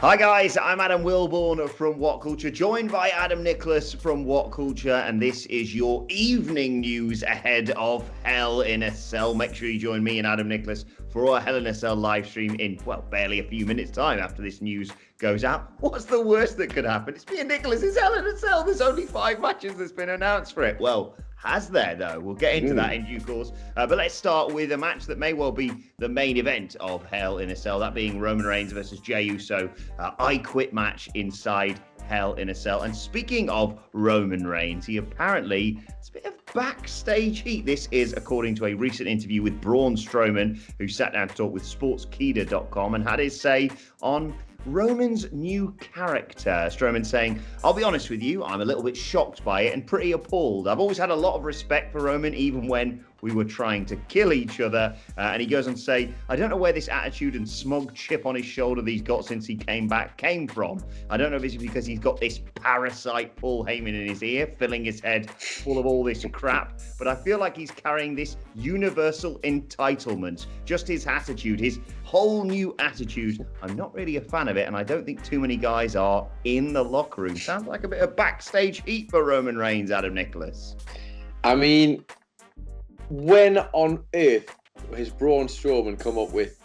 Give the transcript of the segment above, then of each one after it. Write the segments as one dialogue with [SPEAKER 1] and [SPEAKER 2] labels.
[SPEAKER 1] Hi guys, I'm Adam Wilborn from WhatCulture, joined by Adam Nicholas from WhatCulture, and this is your evening news ahead of Hell in a Cell. Make sure you join me and Adam Nicholas for our Hell in a Cell live stream in, well, barely a few minutes' time after this news goes out. What's the worst that could happen? It's me and Nicholas, it's Hell in a Cell. There's only 5 matches that's been announced for it. Well, has there, though? We'll get into that in due course. But let's start with a match that may well be the main event of Hell in a Cell, that being Roman Reigns versus Jey Uso. I Quit match inside Hell in a Cell. And speaking of Roman Reigns, he apparently, it's a bit of backstage heat. This is according to a recent interview with Braun Strowman, who sat down to talk with SportsKeeda.com and had his say on Roman's new character. Strowman saying, I'll be honest with you, I'm a little bit shocked by it and pretty appalled. I've always had a lot of respect for Roman, even when we were trying to kill each other. And he goes on to say, I don't know where this attitude and smug chip on his shoulder that he's got since he came back came from. I don't know if it's because he's got this parasite Paul Heyman in his ear, filling his head full of all this crap. But I feel like he's carrying this universal entitlement, just his attitude, his whole new attitude. I'm not really a fan of it, and I don't think too many guys are in the locker room. Sounds like a bit of backstage heat for Roman Reigns, Adam Nicholas.
[SPEAKER 2] I mean, when on earth has Braun Strowman come up with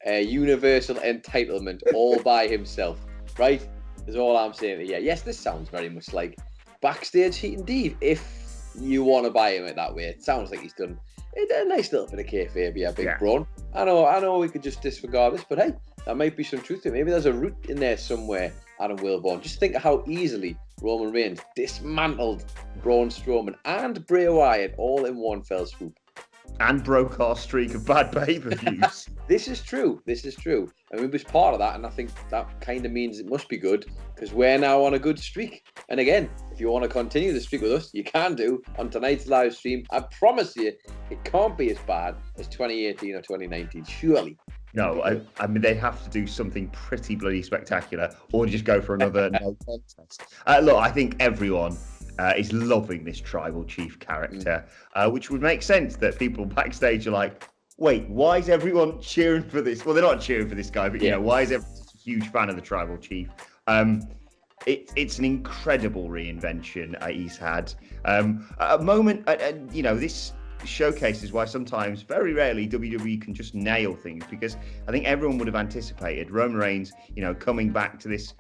[SPEAKER 2] a universal entitlement all by himself, right? Is all I'm saying to you. Yes, this sounds very much like backstage heat indeed, if you want to buy him it that way. It sounds like he's done a nice little bit of kayfabe, yeah, Big Braun. I know we could just disregard this, but hey, there might be some truth to it. Maybe there's a root in there somewhere, Adam Wilborn. Just think of how easily Roman Reigns dismantled Braun Strowman and Bray Wyatt all in one fell swoop.
[SPEAKER 1] And broke our streak of bad pay-per-views.
[SPEAKER 2] This is true. And we was part of that, and I think that kind of means it must be good, because we're now on a good streak. And again, if you want to continue the streak with us, you can do on tonight's live stream. I promise you, it can't be as bad as 2018 or 2019, surely.
[SPEAKER 1] No, I mean, they have to do something pretty bloody spectacular, or just go for another no contest. Look, I think everyone is loving this tribal chief character, which would make sense that people backstage are like, wait, why is everyone cheering for this? Well, they're not cheering for this guy, but, you know, why is everyone such a huge fan of the tribal chief? It's an incredible reinvention he's had. A moment, you know, this showcases why sometimes, very rarely, WWE can just nail things, because I think everyone would have anticipated Roman Reigns, you know, coming back to this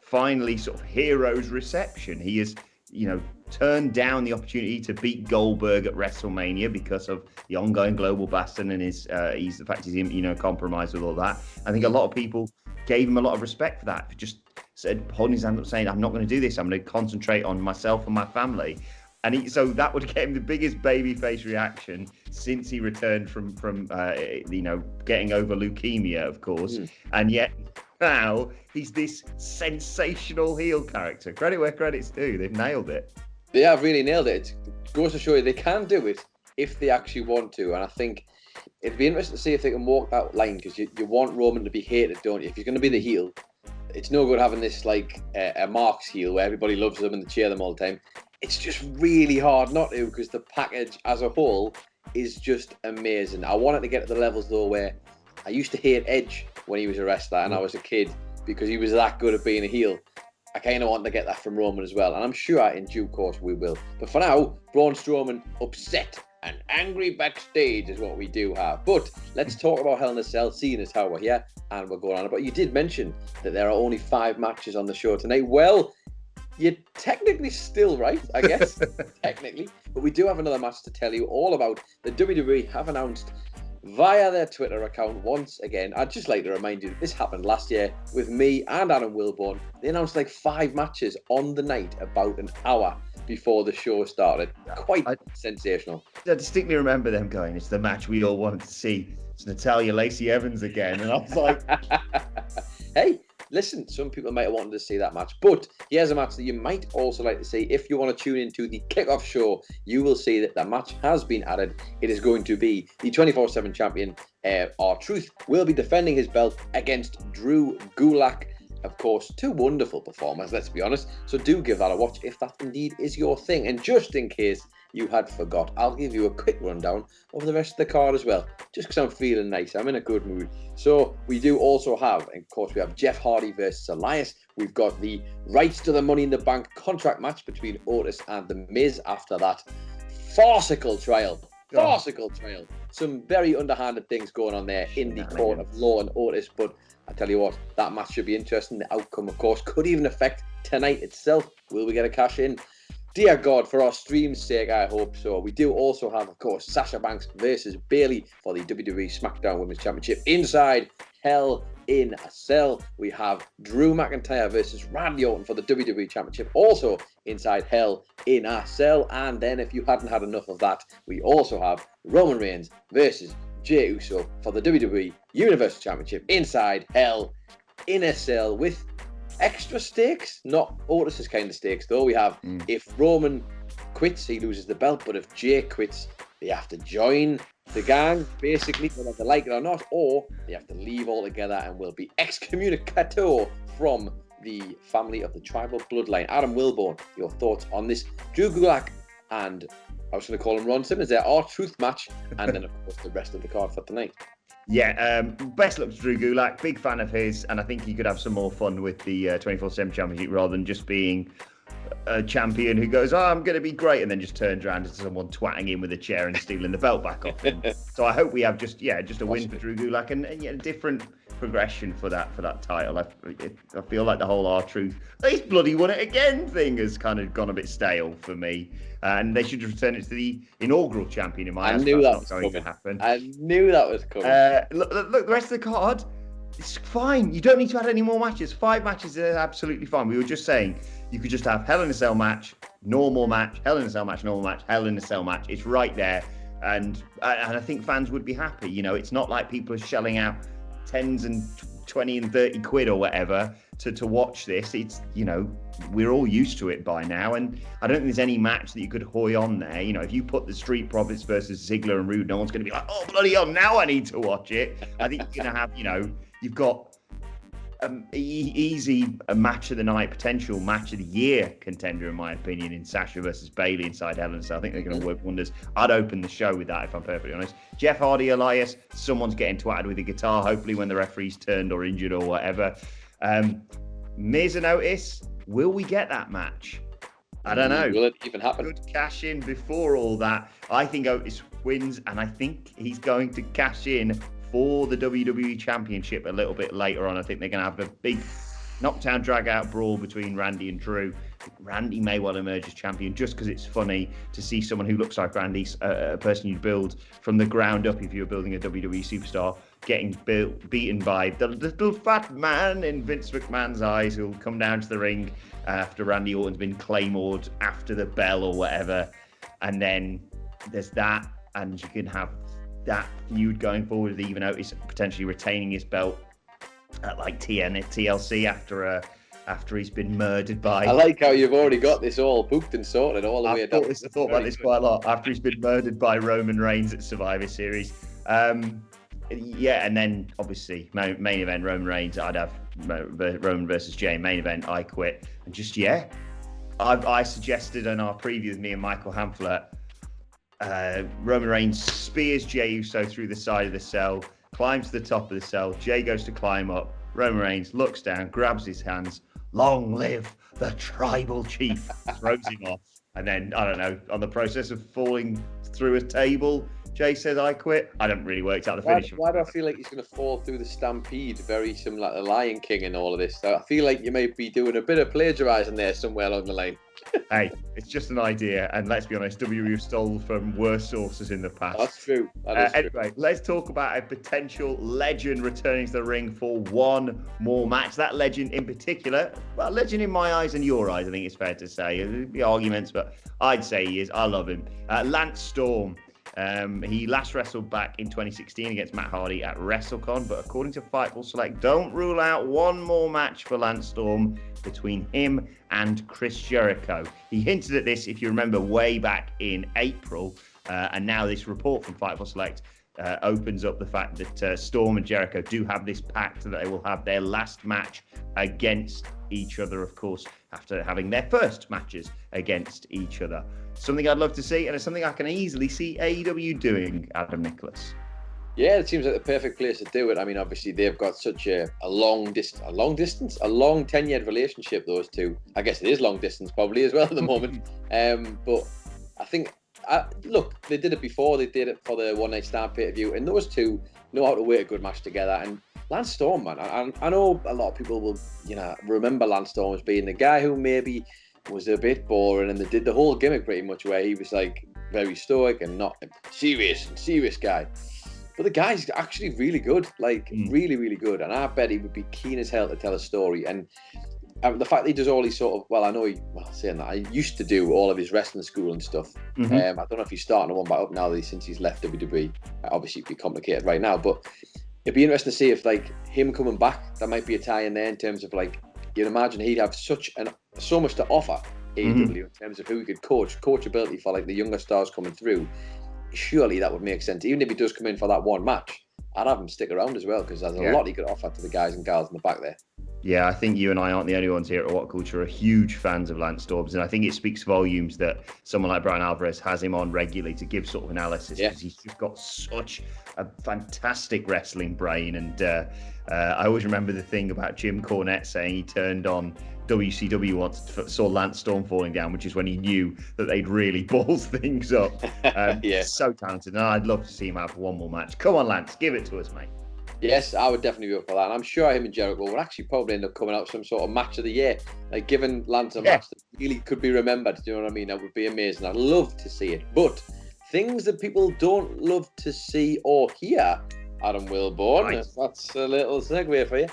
[SPEAKER 1] finally sort of hero's reception. He is, you know, turned down the opportunity to beat Goldberg at WrestleMania because of the ongoing global bastard and the fact he's, you know, compromised with all that. I think a lot of people gave him a lot of respect for that. Just said, holding his hand up, saying, I'm not going to do this. I'm going to concentrate on myself and my family. And so that would get him the biggest babyface reaction since he returned from you know, getting over leukemia, of course. And yet now he's this sensational heel character. Credit where credit's due. They've nailed it.
[SPEAKER 2] They have really nailed it. It goes to show you they can do it if they actually want to. And I think it'd be interesting to see if they can walk that line, because you want Roman to be hated, don't you? If he's going to be the heel, it's no good having this like a Marks heel where everybody loves them and they cheer them all the time. It's just really hard not to, because the package as a whole is just amazing. I want it to get to the levels, though, where I used to hate Edge when he was a wrestler and I was a kid, because he was that good at being a heel. I kind of want to get that from Roman as well, and I'm sure in due course we will. But for now, Braun Strowman upset and angry backstage is what we do have. But let's talk about Hell in a Cell, seeing as how we're here and we're going on. But you did mention that there are only 5 matches on the show tonight. Well, you're technically still right, I guess, technically. But we do have another match to tell you all about. The WWE have announced via their Twitter account once again. I'd just like to remind you that this happened last year with me and Adam Wilborn. They announced like 5 matches on the night about an hour before the show started. Quite sensational.
[SPEAKER 1] I distinctly remember them going, it's the match we all wanted to see. It's Natalya Lacey Evans again. And I was like...
[SPEAKER 2] Hey, listen, some people might have wanted to see that match, but here's a match that you might also like to see. If you want to tune into the kickoff show, you will see that the match has been added. It is going to be the 24/7 champion, R-Truth, will be defending his belt against Drew Gulak. Of course, 2 wonderful performers, let's be honest. So do give that a watch if that indeed is your thing. And just in case you had forgot. I'll give you a quick rundown of the rest of the card as well, just because I'm feeling nice. I'm in a good mood. So we do also have, of course, we have Jeff Hardy versus Elias. We've got the rights to the Money in the Bank contract match between Otis and The Miz after that farcical trial. Some very underhanded things going on there in the court of law and Otis, but I tell you what, that match should be interesting. The outcome, of course, could even affect tonight itself. Will we get a cash in? Dear God, for our stream's sake, I hope so. We do also have, of course, Sasha Banks versus Bayley for the WWE SmackDown Women's Championship inside Hell in a Cell. We have Drew McIntyre versus Randy Orton for the WWE Championship, also inside Hell in a Cell. And then, if you hadn't had enough of that, we also have Roman Reigns versus Jey Uso for the WWE Universal Championship inside Hell in a Cell with extra stakes, not Otis's kind of stakes though. We have if Roman quits, he loses the belt, but if Jey quits, they have to join the gang, basically, whether they like it or not, or they have to leave altogether and will be excommunicato from the family of the tribal bloodline. Adam Wilborn, your thoughts on this Drew Gulak and I was going to call him Ron Simmons, their R-Truth match, and then of course the rest of the card for tonight.
[SPEAKER 1] Yeah, best luck to Drew Gulak. Big fan of his, and I think he could have some more fun with the 24/7 Championship rather than just being a champion who goes, I'm going to be great, and then just turns around to someone twatting him with a chair and stealing the belt back off him. So I hope we have just a win for Drew Gulak and a different progression for that title. I feel like the whole R-Truth, he's bloody won it again thing has kind of gone a bit stale for me. And they should return it to the inaugural champion in my eyes.
[SPEAKER 2] I knew that was
[SPEAKER 1] going to happen.
[SPEAKER 2] I knew that was coming.
[SPEAKER 1] Look, the rest of the card, it's fine. You don't need to add any more matches. 5 matches are absolutely fine. We were just saying you could just have Hell in a Cell match, normal match, Hell in a Cell match, normal match, Hell in a Cell match. It's right there. And I think fans would be happy. You know, it's not like people are shelling out tens and 20 and 30 quid or whatever to watch this. It's, you know, we're all used to it by now, and I don't think there's any match that you could hoy on there. You know, if you put the Street Profits versus Ziggler and Rude, no one's going to be like, oh bloody hell, now I need to watch it. I think you're going to have, you know, you've got easy a match of the night, potential match of the year contender in my opinion in Sasha versus Bayley inside Hell in a Cell. I think they're going to work wonders. I'd open the show with that if I'm perfectly honest. Jeff Hardy, Elias, someone's getting twatted with a guitar hopefully when the referee's turned or injured or whatever. Miz and Otis, will we get that match? I don't know.
[SPEAKER 2] Will it even happen?
[SPEAKER 1] Good cash in before all that. I think Otis wins, and I think he's going to cash in for the WWE Championship a little bit later on. I think they're going to have a big knockdown, drag-out brawl between Randy and Drew. Randy may well emerge as champion just because it's funny to see someone who looks like Randy, a person you build from the ground up if you're building a WWE superstar, getting beaten by the little fat man in Vince McMahon's eyes who'll come down to the ring after Randy Orton's been claymored after the bell or whatever. And then there's that, and you can have that feud going forward with even Otis potentially retaining his belt at like TLC after he's been murdered by...
[SPEAKER 2] I like how you've already got this all booked and sorted all the way down.
[SPEAKER 1] I thought about this quite a lot. After he's been murdered by Roman Reigns at Survivor Series. Yeah, and then obviously main event Roman Reigns, I'd have Roman versus Jey. Main event, I Quit. And just, yeah, I suggested in our preview with me and Michael Hamflet, Roman Reigns spears Jey Uso through the side of the cell, climbs to the top of the cell. Jey goes to climb up. Roman Reigns looks down, grabs his hands. Long live the tribal chief. Throws him off. And then, I don't know, on the process of falling through a table, Jey says, I quit. I haven't really worked out the finish.
[SPEAKER 2] Why do I feel like he's going to fall through the stampede? Very similar to the Lion King and all of this. So I feel like you may be doing a bit of plagiarising there somewhere along the line.
[SPEAKER 1] Hey, it's just an idea. And let's be honest, WWE stole from worse sources in the past.
[SPEAKER 2] That's true. That is
[SPEAKER 1] anyway, let's talk about a potential legend returning to the ring for one more match. That legend in particular, well, legend in my eyes and your eyes, I think it's fair to say. There'll be arguments, but I'd say he is. I love him. Lance Storm. He last wrestled back in 2016 against Matt Hardy at WrestleCon, but according to Fightful Select, don't rule out one more match for Lance Storm between him and Chris Jericho. He hinted at this, if you remember, way back in April, and now this report from Fightful Select opens up the fact that Storm and Jericho do have this pact that they will have their last match against each other, of course, after having their first matches against each other. Something I'd love to see, and it's something I can easily see AEW doing, Adam Nicholas.
[SPEAKER 2] Yeah, it seems like the perfect place to do it. I mean, obviously, they've got such a long 10-year relationship, those two. I guess it is long distance probably as well at the moment. But I think, look, they did it before. They did it for the One Night Stand pay-per-view, and those two know how to work a good match together. And Lance Storm, man, I know a lot of people will, remember Lance Storm as being the guy who maybe was a bit boring, and they did the whole gimmick pretty much where he was like very stoic and not a serious guy. But the guy's actually really good, really, really good. And I bet he would be keen as hell to tell a story. And the fact that he does all these sort of, saying that, I used to do all of his wrestling school and stuff.
[SPEAKER 1] Mm-hmm.
[SPEAKER 2] I don't know if he's starting one back up now since he's left WWE. Obviously, it'd be complicated right now. But it'd be interesting to see if, him coming back, there might be a tie in there in terms of, you'd imagine he'd have so much to offer AEW in terms of who he could coachability for, the younger stars coming through. Surely that would make sense. Even if he does come in for that one match, I'd have him stick around as well, because there's a lot he could offer to the guys and gals in the back there.
[SPEAKER 1] Yeah, I think you and I aren't the only ones here at WhatCulture are huge fans of Lance Storms, and I think it speaks volumes that someone like Brian Alvarez has him on regularly to give sort of analysis, because he's just got such a fantastic wrestling brain. And I always remember the thing about Jim Cornette saying he turned on WCW once, saw Lance Storm falling down, which is when he knew that they'd really balls things up. So talented, and I'd love to see him have one more match. Come on, Lance, give it to us, mate.
[SPEAKER 2] Yes, I would definitely be up for that. And I'm sure him and Jericho would actually probably end up coming out with some sort of match of the year. Giving Lance a match that really could be remembered. Do you know what I mean? That would be amazing. I'd love to see it. But things that people don't love to see or hear, Adam Wilborn, that's a little segue for you,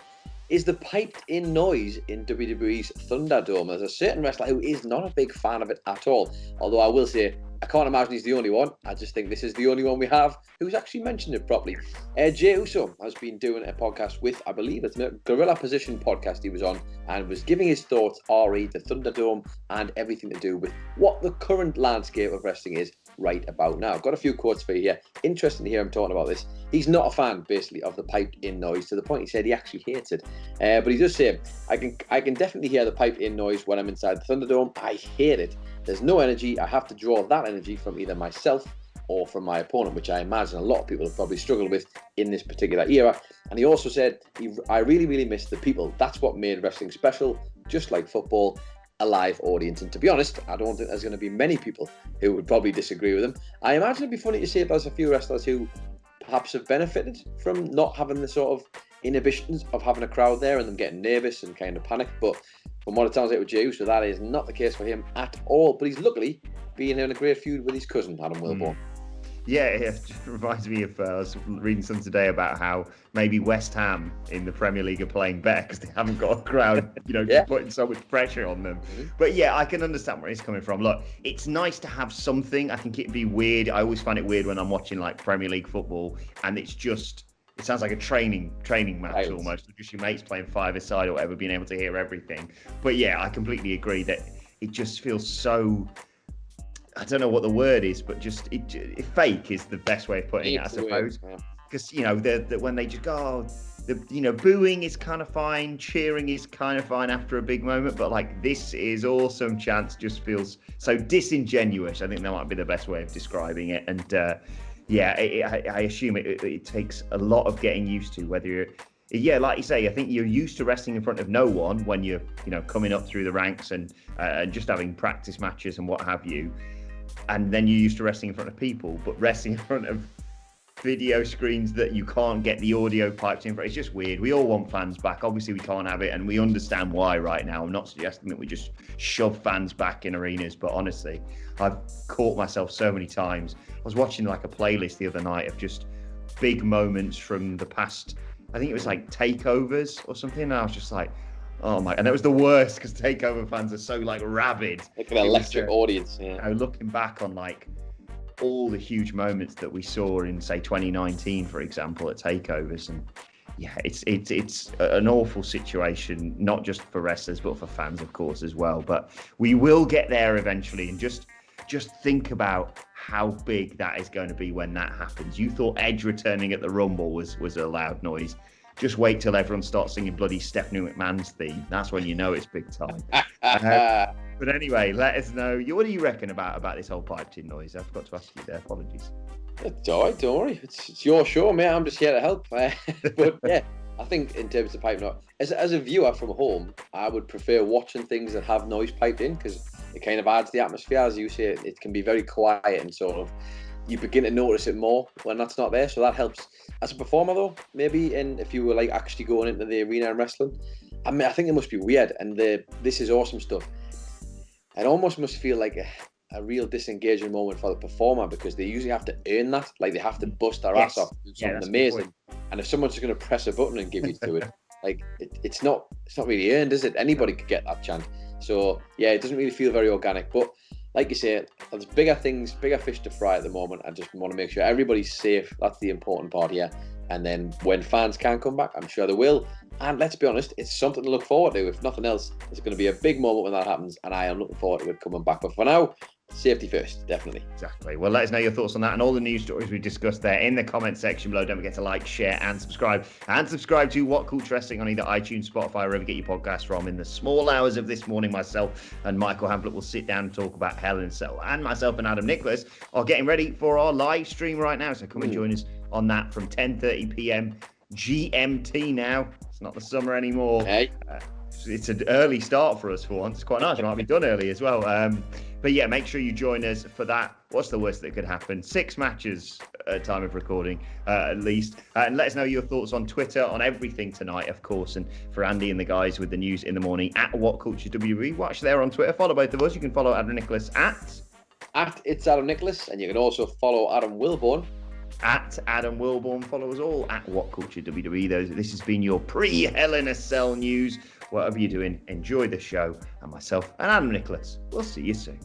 [SPEAKER 2] is the piped-in noise in WWE's Thunderdome. There's a certain wrestler who is not a big fan of it at all. Although I will say, I can't imagine he's the only one. I just think this is the only one we have who's actually mentioned it properly. Jey Uso has been doing a podcast with, I believe it's a Gorilla Position podcast he was on, and was giving his thoughts, the Thunderdome, and everything to do with what the current landscape of wrestling is right about now. I've got a few quotes for you here. Interesting to hear him talking about this. He's not a fan, basically, of the piped-in noise, to the point he said he actually hates it. But he does say, I can definitely hear the piped-in noise when I'm inside the Thunderdome. I hate it. There's no energy. I have to draw that energy from either myself or from my opponent, which I imagine a lot of people have probably struggled with in this particular era. And he also said, I really, really miss the people. That's what made wrestling special, just like football, a live audience. And to be honest, I don't think there's going to be many people who would probably disagree with him. I imagine it'd be funny to see if there's a few wrestlers who perhaps have benefited from not having the sort of inhibitions of having a crowd there and them getting nervous and kind of panic. But from what it sounds like with Jey Uso, that is not the case for him at all. But he's luckily being in a great feud with his cousin, Adam Wilborn.
[SPEAKER 1] Yeah, it just reminds me of, I was reading something today about how maybe West Ham in the Premier League are playing better because they haven't got a crowd, just putting so much pressure on them. But yeah, I can understand where he's coming from. Look, it's nice to have something. I think it'd be weird. I always find it weird when I'm watching Premier League football and it sounds like a training match almost. Just your mates playing five-a-side or whatever, being able to hear everything. But yeah, I completely agree that it just feels so, I don't know what the word is, but just fake is the best way of putting it, I suppose. Because when they just go, booing is kind of fine, cheering is kind of fine after a big moment, but this is awesome chants just feels so disingenuous. I think that might be the best way of describing it. And I assume it takes a lot of getting used to, whether you're, like you say, I think you're used to wrestling in front of no one when you're, coming up through the ranks and just having practice matches and what have you. And then you're used to wrestling in front of people, but wrestling in front of video screens that you can't get the audio piped in for, it's just weird. We all want fans back. Obviously, we can't have it, and we understand why right now. I'm not suggesting that we just shove fans back in arenas, but honestly, I've caught myself so many times. I was watching a playlist the other night of just big moments from the past. I think it was takeovers or something, and I was just like, oh my, and it was the worst because takeover fans are so rabid.
[SPEAKER 2] Like an electric audience.
[SPEAKER 1] Looking back on all the huge moments that we saw in, say, 2019, for example, at takeovers, and yeah, it's an awful situation, not just for wrestlers but for fans, of course, as well. But we will get there eventually, and just think about how big that is going to be when that happens. You thought Edge returning at the Rumble was a loud noise. Just wait till everyone starts singing bloody Stephanie McMahon's theme. That's when you know it's big time. But anyway, let us know. What do you reckon about this whole piped-in noise? I forgot to ask you there. Apologies.
[SPEAKER 2] It's all right, don't worry. It's your show, mate. I'm just here to help. But yeah, I think in terms of pipe noise, as a viewer from home, I would prefer watching things that have noise piped in because it kind of adds the atmosphere. As you say, it can be very quiet and sort of you begin to notice it more when that's not there. So that helps. As a performer, though, maybe, and if you were like actually going into the arena and wrestling, I mean, I think it must be weird. And this is awesome stuff. It almost must feel like a real disengaging moment for the performer because they usually have to earn that. Like they have to bust their ass off, do something amazing. And if someone's just going to press a button and give you to it, like it's not really earned, is it? Anybody could get that chant. So yeah, it doesn't really feel very organic. But like you say, there's bigger fish to fry at the moment. I just want to make sure everybody's safe. That's the important part here. And then when fans can come back, I'm sure they will. And let's be honest, it's something to look forward to. If nothing else, it's going to be a big moment when that happens. And I am looking forward to it coming back. But for now, safety first, definitely.
[SPEAKER 1] Exactly. Well, let us know your thoughts on that and all the news stories we discussed there in the comment section below. Don't forget to like, share, and subscribe. And subscribe to What Culture Wrestling on either iTunes, Spotify, or wherever you get your podcasts from. In the small hours of this morning, myself and Michael Hamblett will sit down and talk about Hell in a Cell. And myself and Adam Nicholas are getting ready for our live stream right now. So come and join us on that from 10:30 p.m. GMT now. It's not the summer anymore.
[SPEAKER 2] Hey.
[SPEAKER 1] It's an early start for us for once. It's quite nice. It might be done early as well. But yeah, make sure you join us for that. What's the worst that could happen? 6 matches at time of recording, at least. And let us know your thoughts on Twitter, on everything tonight, of course. And for Andy and the guys with the news in the morning, at WhatCulture WWE. Watch there on Twitter. Follow both of us. You can follow Adam Nicholas at
[SPEAKER 2] It's Adam Nicholas. And you can also follow Adam Wilborn
[SPEAKER 1] at Adam Wilborn. Follow us all at WhatCulture WWE. This has been your pre-Hell in a Cell news. Whatever you're doing, enjoy the show. And myself and Adam Nicholas, we'll see you soon.